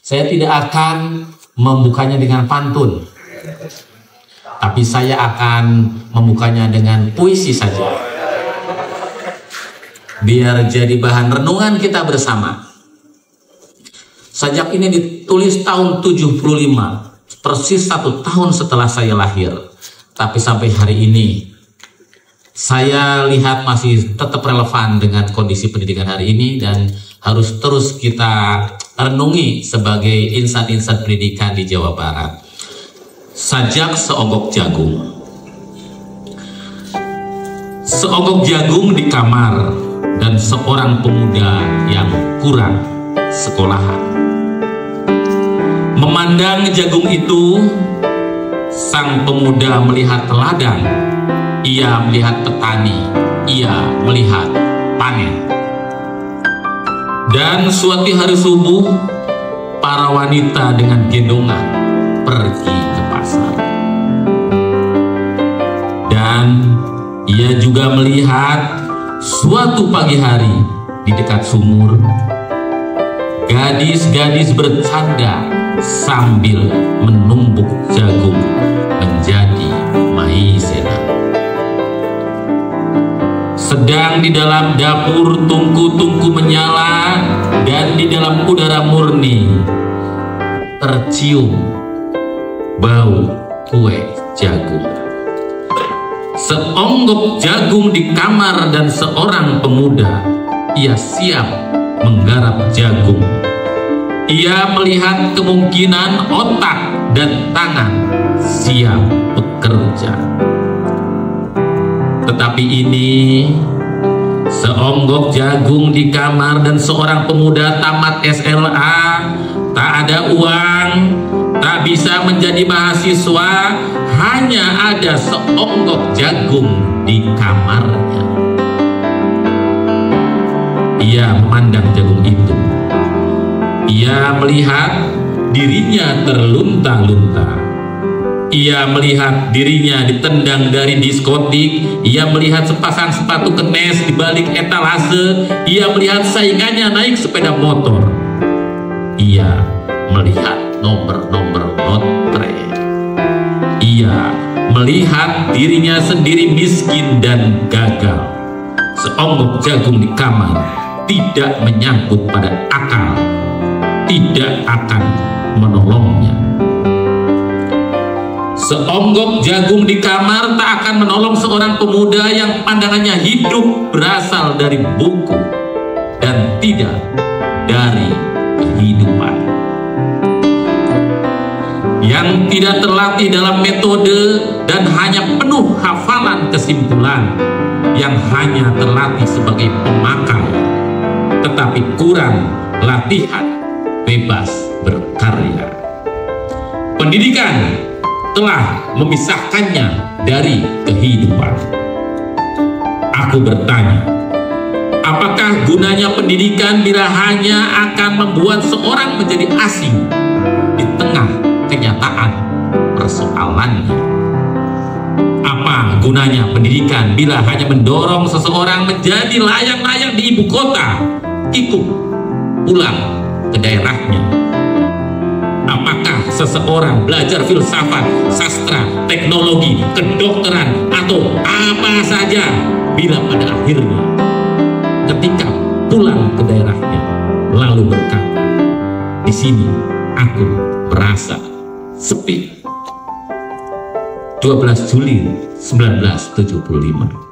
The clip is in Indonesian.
Saya tidak akan membukanya dengan pantun, tapi saya akan membukanya dengan puisi saja, biar jadi bahan renungan kita bersama. Sajak ini ditulis tahun 75, persis 1 tahun setelah saya lahir. Tapi sampai hari ini saya lihat masih tetap relevan dengan kondisi pendidikan hari ini dan harus terus kita renungi sebagai insan-insan pendidikan di Jawa Barat. Sajak seonggok jagung. Seonggok jagung di kamar dan seorang pemuda yang kurang sekolahan. Memandang jagung itu, sang pemuda melihat ladang, ia melihat petani, ia melihat panen. Dan suatu hari subuh, para wanita dengan gendongan pergi ke pasar. Dan ia juga melihat suatu pagi hari di dekat sumur, gadis-gadis bercanda sambil menumbuk jagung menjadi maizena. Sedang di dalam dapur tungku-tungku menyala dan di dalam udara murni tercium bau kue jagung. Seonggok jagung di kamar dan seorang pemuda, ia siap menggarap jagung. Ia melihat kemungkinan otak dan tangan siap bekerja. Tetapi ini seonggok jagung di kamar dan seorang pemuda tamat SLA, tak ada uang, tak bisa menjadi mahasiswa, hanya ada seonggok jagung di kamarnya. Ia memandang jagung itu. Ia melihat dirinya terlunta-lunta. Ia melihat dirinya ditendang dari diskotik. Ia melihat sepasang sepatu kenes di balik etalase. Ia melihat saingannya naik sepeda motor. Ia melihat nomor-nomor lotre. Ia melihat dirinya sendiri miskin dan gagal. Seonggok jagung di kamar tidak menyangkut pada akal, tidak akan menolongnya. Seonggok jagung di kamar tak akan menolong seorang pemuda yang pandangannya hidup berasal dari buku dan tidak dari kehidupan. Yang tidak terlatih dalam metode dan hanya penuh hafalan kesimpulan, yang hanya terlatih sebagai pemakai, tetapi kurang latihan bebas berkarya. Pendidikan telah memisahkannya dari kehidupan. Aku bertanya, apakah gunanya pendidikan bila hanya akan membuat seorang menjadi asing di tengah kenyataan persoalannya? Apa gunanya pendidikan bila hanya mendorong seseorang menjadi layang-layang di ibu kota, ikut pulang ke daerahnya? Apakah seseorang belajar filsafat, sastra, teknologi, kedokteran, atau apa saja bila pada akhirnya ketika pulang ke daerahnya lalu berkata, di sini aku merasa sepi. 12 Juli 1975.